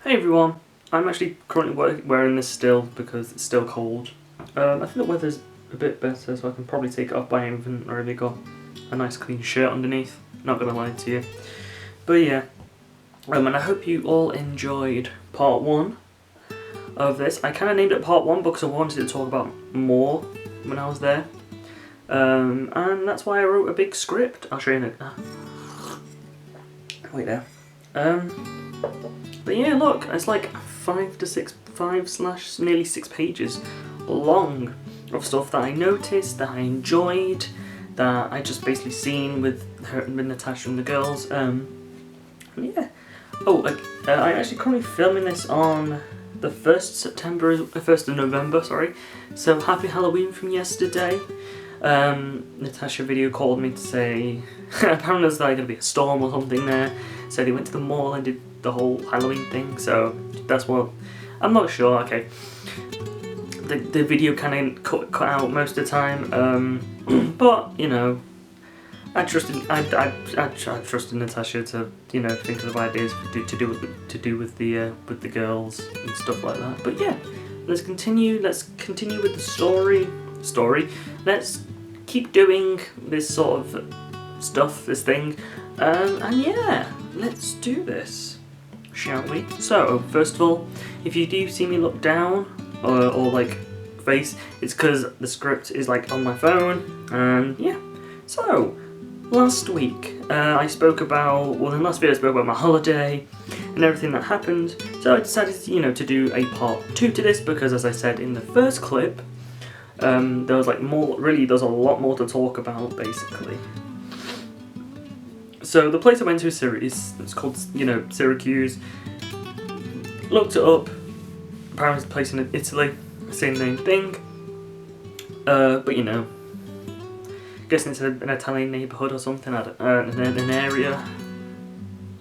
Hey everyone, I'm actually currently wearing this still because it's still cold. I think the weather's a bit better, so I can probably take it off, but I haven't really got a nice clean shirt underneath, not gonna lie to you. But yeah, and I hope you all enjoyed part 1 of this. I kind of named it part 1 because I wanted to talk about more when I was there. And that's why I wrote a big script. I'll show you in a... wait there. But yeah, look, it's like 5 nearly 6 pages long of stuff that I noticed, that I enjoyed, that I just basically seen with her, with Natasha and the girls. Yeah. Oh, I'm actually currently filming this on the 1st of November, sorry. So happy Halloween from yesterday. Natasha video called me to say apparently there's like gonna be a storm or something there, so they went to the mall and did the whole Halloween thing, so that's what I'm not sure. Okay, the video kind of cut out most of the time, but you know, I trusted Natasha to, you know, think of ideas to do with the girls and stuff like that. But yeah, let's continue with the story. Let's keep doing this sort of stuff, this thing, and yeah, let's do this, shall we? So first of all, if you do see me look down or like face, it's because the script is like on my phone. And yeah, so last week I spoke about, well, in the last video I spoke about my holiday and everything that happened, so I decided, you know, to do a part 2 to this because, as I said in the first clip, there was like more, really there's a lot more to talk about basically. So the place I went to it's called, you know, Syracuse. Looked it up, apparently it's a place in Italy, same name thing, but you know, guessing it's an Italian neighbourhood or something, I don't, an area,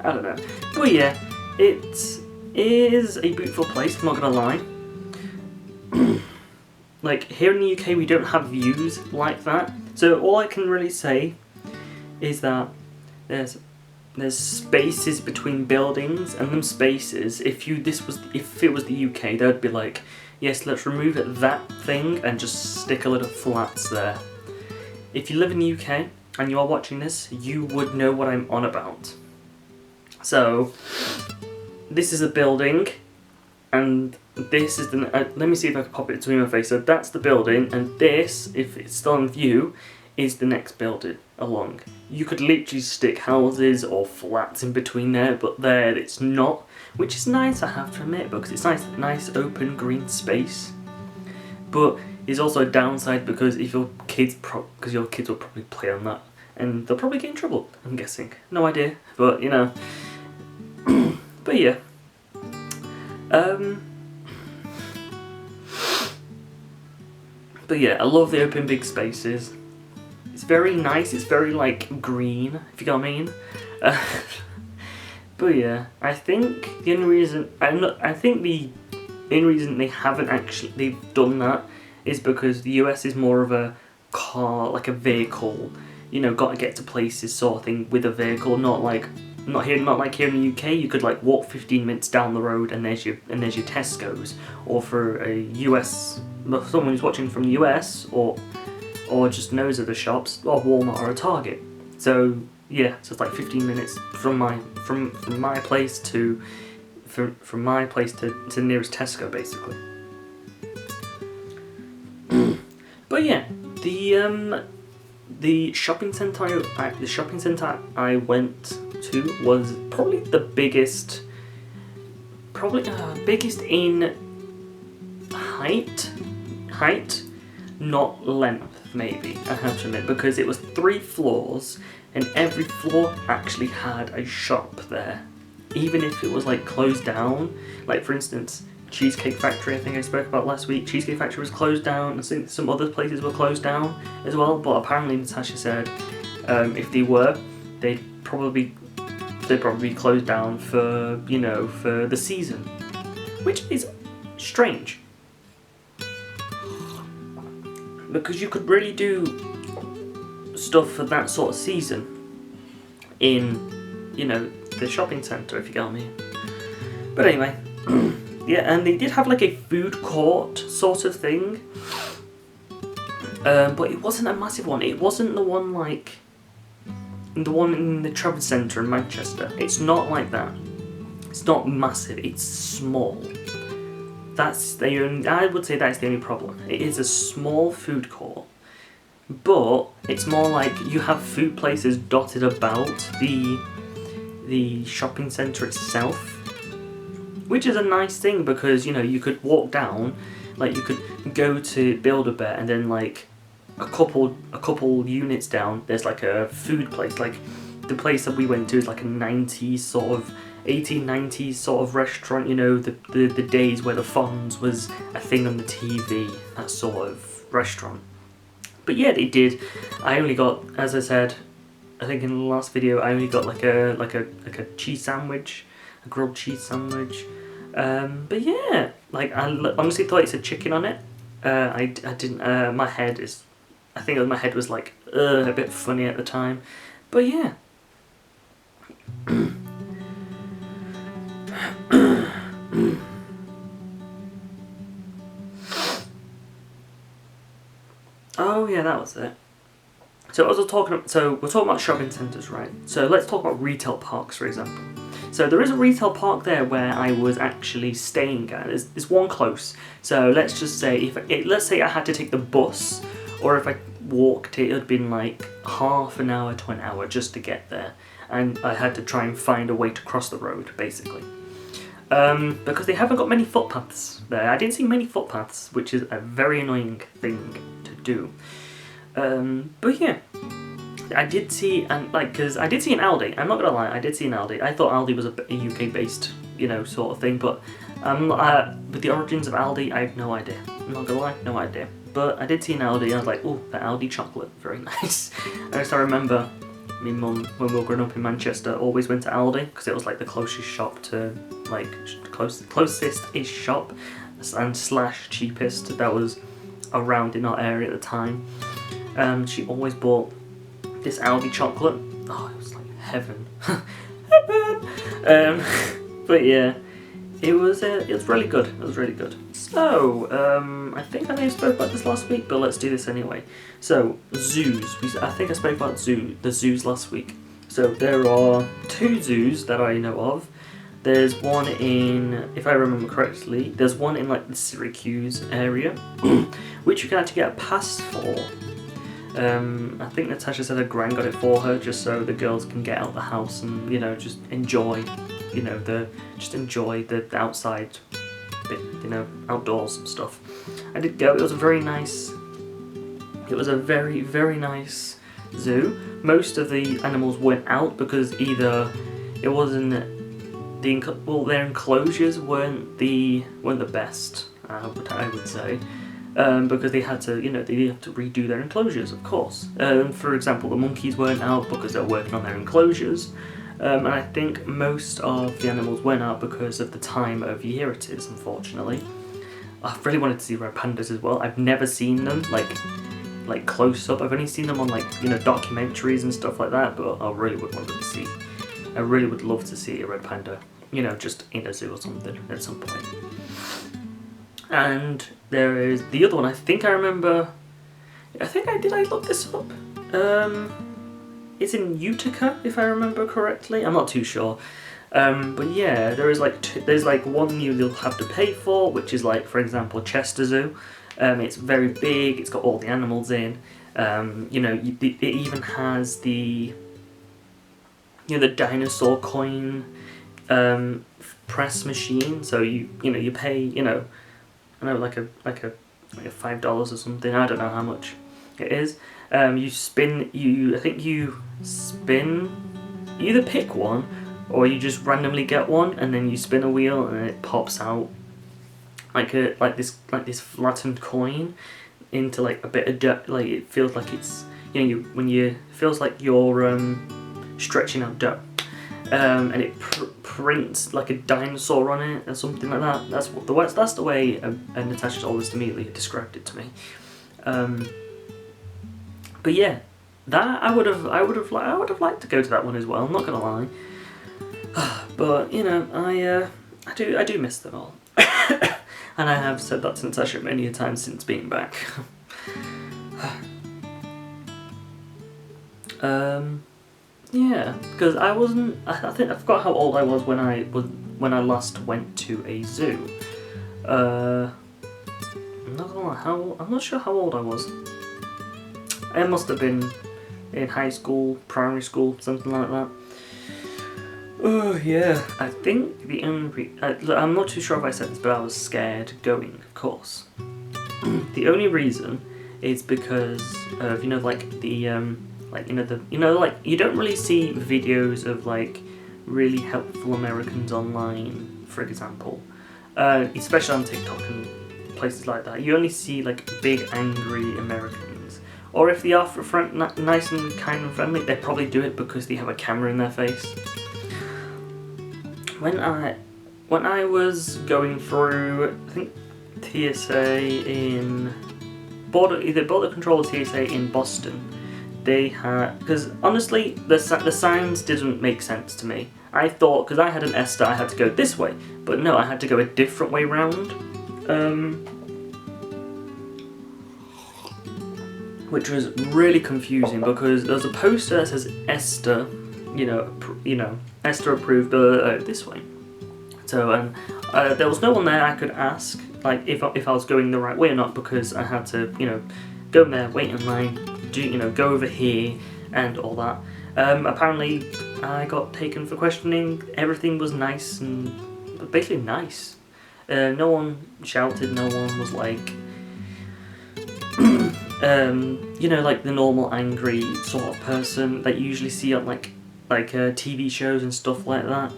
I don't know. But yeah, it is a beautiful place, I'm not gonna lie. Like, here in the UK we don't have views like that, so all I can really say is that there's spaces between buildings, and them spaces, if it was the UK, they'd be like, yes, let's remove that thing and just stick a lot of flats there. If you live in the UK and you are watching this, you would know what I'm on about. So this is a building, and this is the, let me see if I can pop it between my face. So that's the building, and this, if it's still in view, is the next building along. You could literally stick houses or flats in between there, but there it's not, which is nice, I have to admit, because it's nice open green space. But it's also a downside because if your kids, because your kids will probably play on that, and they'll probably get in trouble, I'm guessing. No idea, but you know. But yeah. But yeah, I love the open big spaces. It's very nice, it's very like green, if you get what I mean. But yeah, I think the only reason, they haven't actually, they've done that is because the US is more of a car, like a vehicle, you know, gotta get to places sort of thing with a vehicle, not like here in the UK, you could like walk 15 minutes down the road and there's your Tesco's, or for a US, someone who's watching from the US, or just knows of the shops, or Walmart or a Target. So yeah, so it's like 15 minutes from my place to the nearest Tesco basically. But yeah, the shopping centre I went to was probably the biggest in height, not length maybe, I have to admit, because it was 3 floors and every floor actually had a shop there, even if it was like closed down. Like for instance, Cheesecake Factory, I think I spoke about last week, Cheesecake Factory was closed down, and I think some other places were closed down as well, but apparently Natasha said if they were, they'd probably be closed down for, you know, for the season, which is strange, because you could really do stuff for that sort of season in, you know, the shopping centre, if you get me. But anyway, yeah, and they did have like a food court sort of thing, but it wasn't a massive one. It wasn't the one like the one in the Trafford Centre in Manchester. It's not like that. It's not massive. It's small. That's the only, I would say that's the only problem. It is a small food court, but it's more like you have food places dotted about the shopping centre itself, which is a nice thing because, you know, you could walk down, like you could go to Build-A-Bear and then like a couple units down there's like a food place. Like the place that we went to is like a 90s sort of 1890s sort of restaurant, you know, the days where the Fonz was a thing on the TV, that sort of restaurant. But yeah, they did. I only got, as I said, I think in the last video, I only got like a cheese sandwich, a grilled cheese sandwich. But yeah, like I honestly thought it said chicken on it. I didn't. My head is, I think my head was like a bit funny at the time. But yeah. Oh yeah, that was it. So we're talking about shopping centres, right? So let's talk about retail parks, for example. So there is a retail park there where I was actually staying at. There's one close. So let's just say let's say I had to take the bus, or if I walked, it would have been like half an hour to an hour just to get there, and I had to try and find a way to cross the road, basically. Because they haven't got many footpaths there. I didn't see many footpaths, which is a very annoying thing to do. But yeah, I did see, and like, because I did see an Aldi. I'm not gonna lie, I did see an Aldi. I thought Aldi was a UK-based, you know, sort of thing. But with the origins of Aldi, I have no idea. I'm not gonna lie, no idea. But I did see an Aldi. I was like, oh, the Aldi chocolate, very nice. And I remember my mum, when we were growing up in Manchester, always went to Aldi because it was like the closest shop to, like, closest-ish shop and slash cheapest that was around in our area at the time. She always bought this Aldi chocolate. Oh, it was like heaven. Heaven! But yeah, it was really good. It was really good. So, I think I may have spoke about this last week, but let's do this anyway. So, zoos. I think I spoke about the zoos last week. So there are 2 zoos that I know of. There's one in, if I remember correctly, there's one in like the Syracuse area, which you can actually get a pass for. I think Natasha said her gran got it for her just so the girls can get out the house and, you know, just enjoy, you know, the outside bit, you know, outdoors and stuff. I did go. It was a very nice. It was a very, very nice zoo. Most of the animals went out because either it wasn't their enclosures weren't the best. I would say. Because they had to, you know, they had to redo their enclosures, of course. For example, the monkeys weren't out because they were working on their enclosures, and I think most of the animals went out because of the time of year it is, unfortunately. I really wanted to see red pandas as well. I've never seen them, like close up. I've only seen them on, like, you know, documentaries and stuff like that, but I really would want to see. I really would love to see a red panda, you know, just in a zoo or something at some point. And there is the other one. I think I remember. Did I look this up? It's in Utica, if I remember correctly. I'm not too sure. But yeah, there's like one you'll have to pay for, which is like, for example, Chester Zoo. It's very big. It's got all the animals in. You know, it even has the dinosaur coin press machine. So you pay, you know. I know, like a $5 or something. I don't know how much it is. You spin. I think you spin. You either pick one, or you just randomly get one, and then you spin a wheel, and it pops out like this flattened coin into like a bit of dirt. Like it feels like it's, you know, feels like you're stretching out dough. And it prints like a dinosaur on it or something like that. That's the way Natasha's always immediately described it to me. But yeah, that I would have liked to go to that one as well. I'm not gonna lie, but you know, I do miss them all. And I have said that since Session many a times since being back. Yeah, because I wasn't. I think I forgot how old I was when I last went to a zoo. I'm not gonna lie, I'm not sure how old I was. I must have been in high school, primary school, something like that. Oh yeah. I think the only I'm not too sure if I said this, but I was scared going, of course. The only reason is because of, you know, like the like, like, you don't really see videos of like really helpful Americans online, for example, especially on TikTok and places like that. You only see like big angry Americans, or if they are nice and kind and friendly, they probably do it because they have a camera in their face. When I was going through, I think, TSA in either border control or TSA in Boston, they had, because honestly the signs didn't make sense to me. I thought, because I had an ESTA, I had to go this way, but no, I had to go a different way round, which was really confusing because there was a poster that says ESTA, ESTA approved, this way. So there was no one there I could ask, like, if I was going the right way or not, because I had to, go in there, wait in line, go over here and all that. Apparently I got taken for questioning. Everything was nice and basically nice. No one shouted, no one was like, like the normal angry sort of person that you usually see on like TV shows and stuff like that.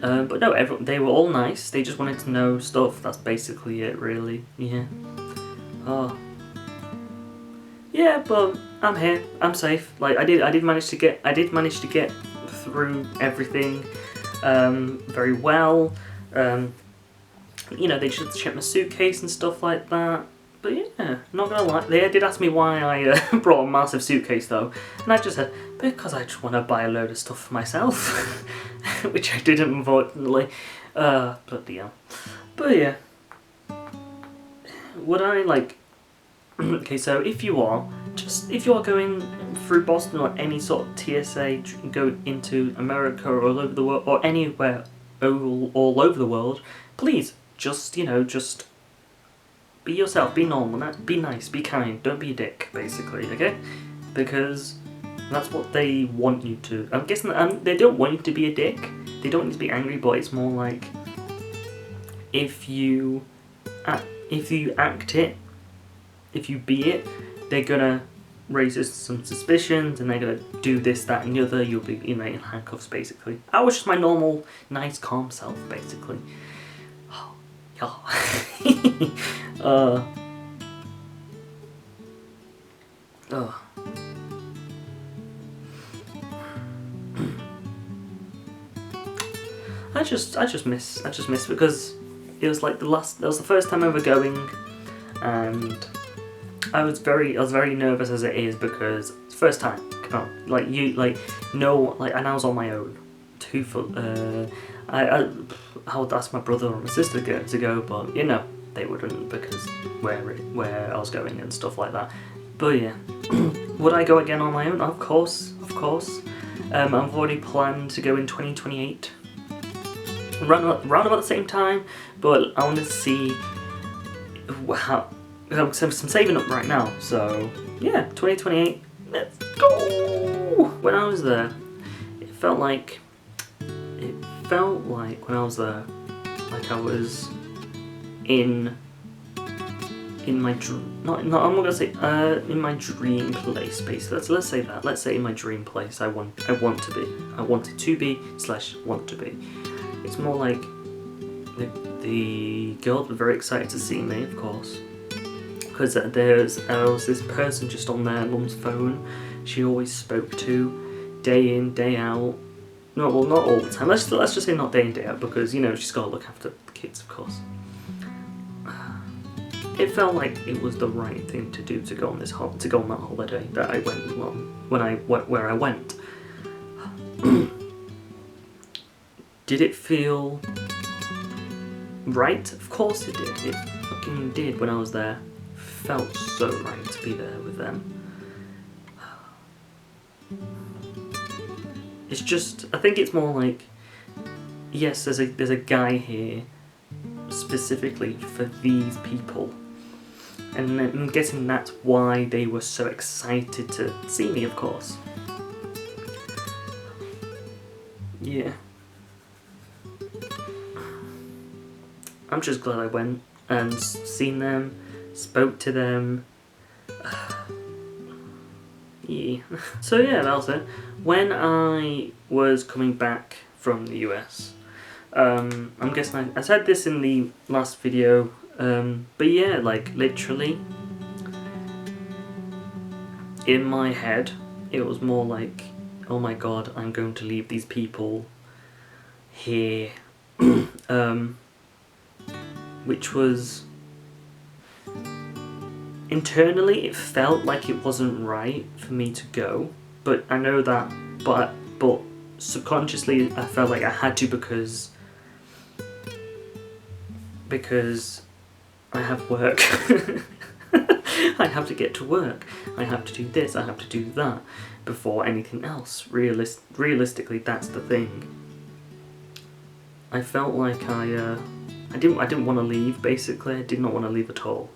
But no, they were all nice. They just wanted to know stuff. That's basically it, really. Yeah. Oh. Yeah, but I'm here. I'm safe. Like I did manage to get through everything very well. They just checked my suitcase and stuff like that. But yeah, not gonna lie, they did ask me why I brought a massive suitcase though, and I just said because I just want to buy a load of stuff for myself, which I didn't, unfortunately. Bloody hell. But yeah, would I like? Okay, so if you are going through Boston or any sort of TSA, go into America or all over the world or anywhere all over the world, please just be yourself, be normal, be nice, be kind, don't be a dick, basically, okay? Because that's what they want you to. I'm guessing they don't want you to be a dick, they don't want you to be angry, but it's more like if you act it, if you be it, they're gonna raise some suspicions and they're gonna do this, that and the other. You'll be in handcuffs, basically. I was just my normal, nice, calm self, basically. Oh, yeah. I just miss because it was like that was the first time ever going, and I was very nervous as it is because it's the first time. Come on, and I was on my own. I would ask my brother or my sister to go, but they wouldn't because where I was going and stuff like that. But yeah, would I go again on my own? Of course. I've already planned to go in 2028, round about the same time. But I want to see how. I'm saving up right now, so yeah, 2028. Let's go. When I was there, it felt like when I was there, like I was in my I'm not gonna say in my dream place, basically. Let's say that. Let's say in my dream place I wanted to be / want to be. It's more like the girls were very excited to see me, of course, because there was this person just on their mum's phone she always spoke to, day in, day out. No, well, not all the time. Let's just say not day in, day out, because she's got to look after the kids, of course. It felt like it was the right thing to do to go on that holiday that I went. Well, where I went. Did it feel right? Of course it did. It fucking did when I was there. Felt so right to be there with them. It's just, I think it's more like, yes, there's a guy here specifically for these people, and I'm guessing that's why they were so excited to see me, of course. Yeah. I'm just glad I went and seen them, spoke to them. Yeah. So yeah, that was it. When I was coming back from the US, I'm guessing I said this in the last video, but yeah, like literally, in my head, it was more like, oh my god, I'm going to leave these people here, which was, internally it felt like it wasn't right for me to go, but I know that, but subconsciously I felt like I had to because I have work. I have to get to work, I have to do this, I have to do that before anything else. Realistically, that's the thing. I felt like I didn't want to leave, basically. I did not want to leave at all.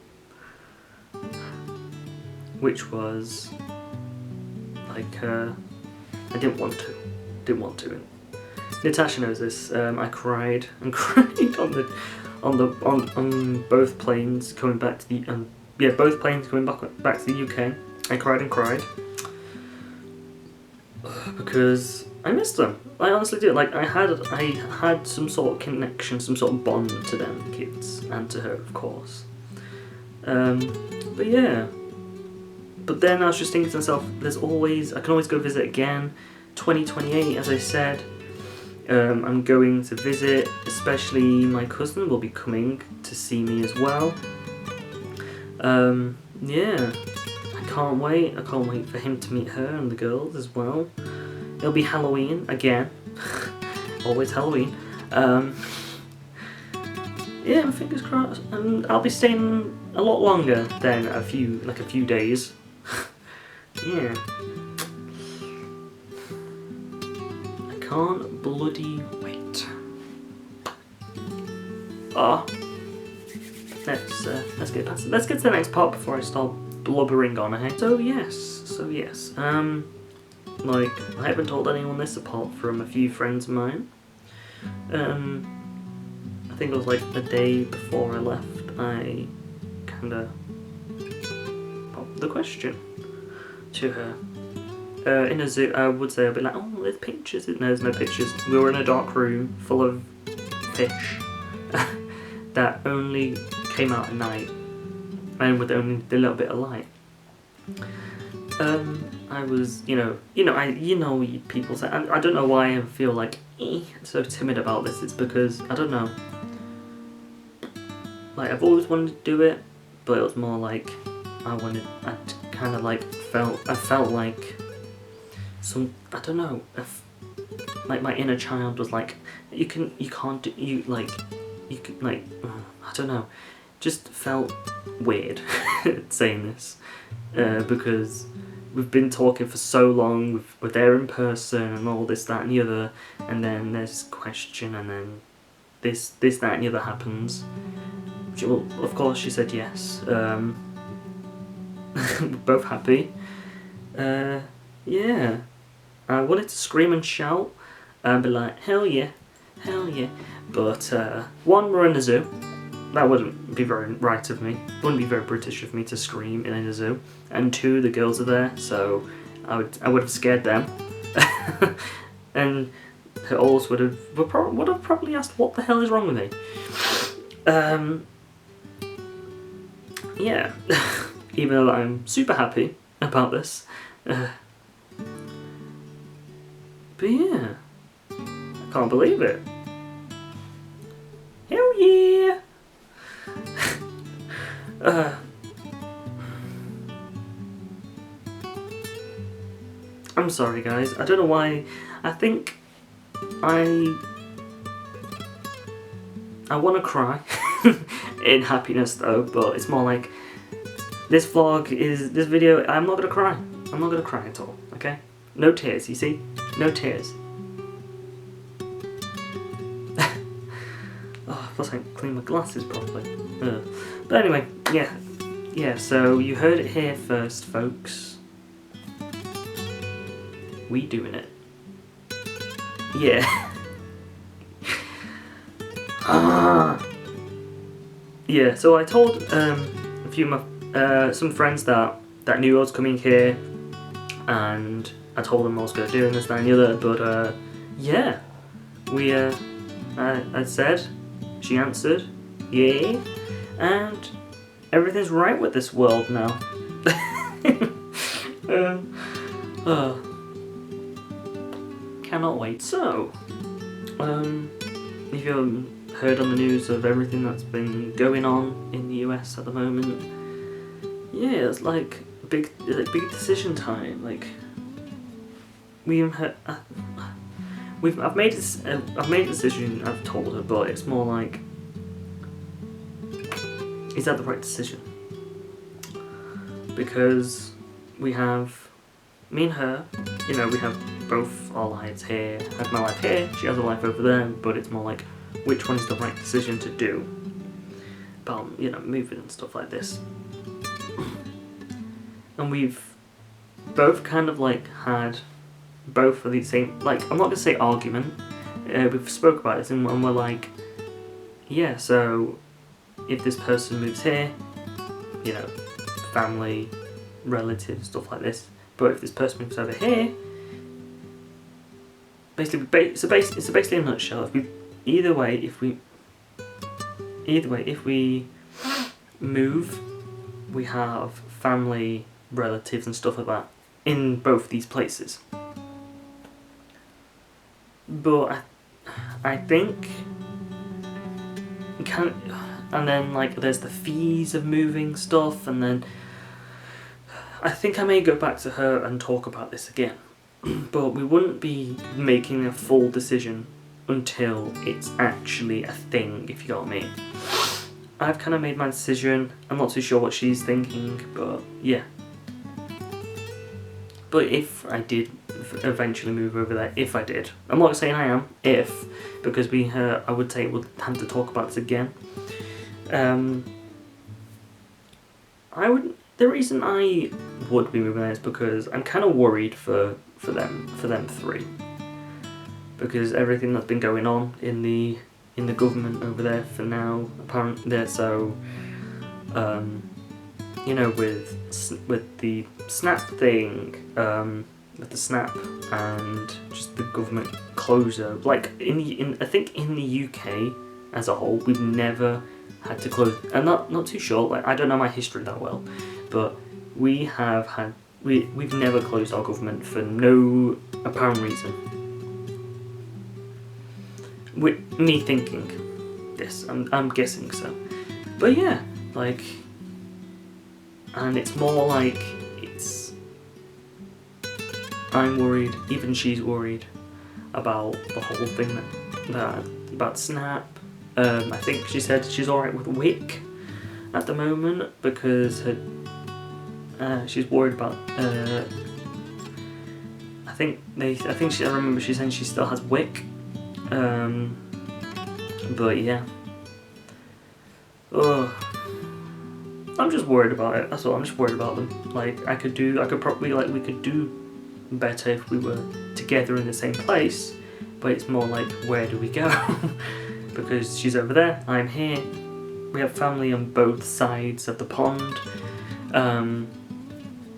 Which was like, I didn't want to. Natasha knows this. I cried and cried on both planes coming back to the both planes coming back to the UK. I cried and cried because I missed them. I honestly did. Like I had some sort of connection, some sort of bond to them kids and to her, of course. But yeah. But then I was just thinking to myself, I can always go visit again. 2028, as I said. I'm going to visit, especially my cousin will be coming to see me as well. Yeah, I can't wait. I can't wait for him to meet her and the girls as well. It'll be Halloween again. Always Halloween. Yeah, fingers crossed. And I'll be staying a lot longer than a few days. Yeah. I can't bloody wait. Oh. Let's get past it. Let's get to the next part before I start blubbering on, eh? So yes. Like, I haven't told anyone this apart from a few friends of mine. I think it was like a day before I left, I kinda popped the question to her. In a zoo, I would say I'd be like, oh, there's pictures. No, there's no pictures. We were in a dark room full of fish that only came out at night, and with only a little bit of light. I was, people say, I don't know why I feel like so timid about this. It's because, I don't know, like I've always wanted to do it, but it was more like I felt like I don't know, like my inner child was like, I don't know, just felt weird saying this, because we've been talking for so long, we're there in person and all this, that and the other, and then there's this question, and then this, that and the other happens. Well, of course she said yes. We're both happy. Yeah. I wanted to scream and shout and be like, hell yeah, but one, we're in a zoo. That wouldn't be very right of me. Wouldn't be very British of me to scream in a zoo. And two, the girls are there, so I would have scared them. And her alls would have probably asked what the hell is wrong with me. Yeah. Even though I'm super happy about this. But yeah. I can't believe it. Hell yeah! I'm sorry guys, I don't know why. I think I I want to cry in happiness though, but it's more like this video, I'm not going to cry. I'm not going to cry at all, okay? No tears, you see? No tears. Oh, plus I can clean my glasses properly. But anyway, yeah, so you heard it here first, folks. We doing it. Yeah. Yeah, so I told a few of my, some friends that knew I was coming here, and I told them I was going to do this, that and the other, but yeah, I said, she answered, yeah, and everything's right with this world now. Cannot wait. So, if you heard on the news of everything that's been going on in the US at the moment, yeah, it's like big decision time. Like I've made a decision. I've told her, but it's more like, is that the right decision? Because we have me and her. You know, we have both our lives here. I have my life here. She has a life over there. But it's more like, which one is the right decision to do about, you know, moving and stuff like this. And we've both kind of like had both of these same, like, I'm not gonna say argument, we've spoke about this and we're like, yeah, so if this person moves here, you know, family, relatives, stuff like this, but if this person moves over here, basically, so basically in a nutshell, either way, if we move, we have family, relatives and stuff like that in both these places. But I think you can't, and then like there's the fees of moving stuff, and then I think I may go back to her and talk about this again. But we wouldn't be making a full decision until it's actually a thing, if you got me. I've kind of made my decision. I'm not too sure what she's thinking, but yeah. But if I did eventually move over there, if I did, I'm not saying I am, if, because being her, I would say we'll have to talk about this again. The reason I would be moving there is because I'm kind of worried for them three, because everything that's been going on in the government over there for now, apparently they're so, you know, with the snap thing, with the snap and just the government closure. Like I think in the UK as a whole, we've never had to close. I'm not too sure. Like, I don't know my history that well, but we've never closed our government for no apparent reason. With me thinking this, I'm guessing so. But yeah, like, and it's more like I'm worried, even she's worried about the whole thing about Snap. I think she said she's alright with Wick at the moment because she's worried about. I remember she saying she still has Wick. But yeah. I'm just worried about it. That's all. I'm just worried about them. Like, we could do better if we were together in the same place, but it's more like, where do we go? Because she's over there, I'm here. We have family on both sides of the pond, and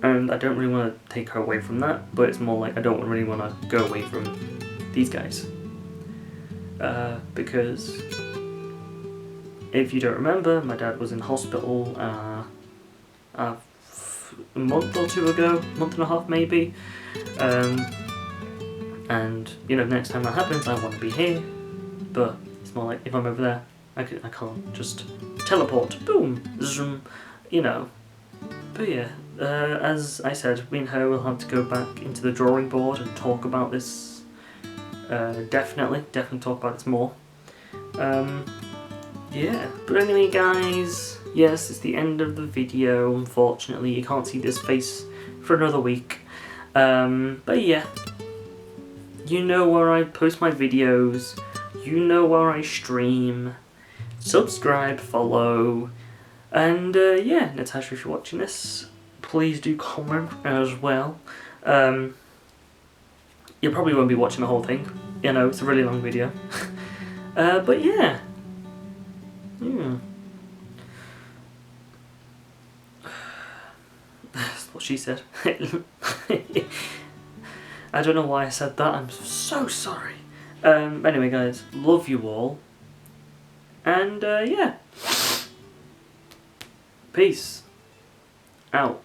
I don't really want to take her away from that, but it's more like I don't really want to go away from these guys. Because if you don't remember, my dad was in hospital a month or two ago, month and a half maybe, and you know, next time that happens I want to be here, but it's more like if I'm over there I can't just teleport, boom, zoom, you know. But yeah, as I said, me and her will have to go back into the drawing board and talk about this. Definitely talk about this more. yeah, but anyway guys, yes, it's the end of the video. Unfortunately, you can't see this face for another week. But yeah, you know where I post my videos, you know where I stream. Subscribe, follow, and yeah, Natasha, if you're watching this, please do comment as well. You probably won't be watching the whole thing, you know, it's a really long video. But yeah. That's what she said. I don't know why I said that, I'm so sorry. Anyway guys, love you all. And yeah. Peace. Out.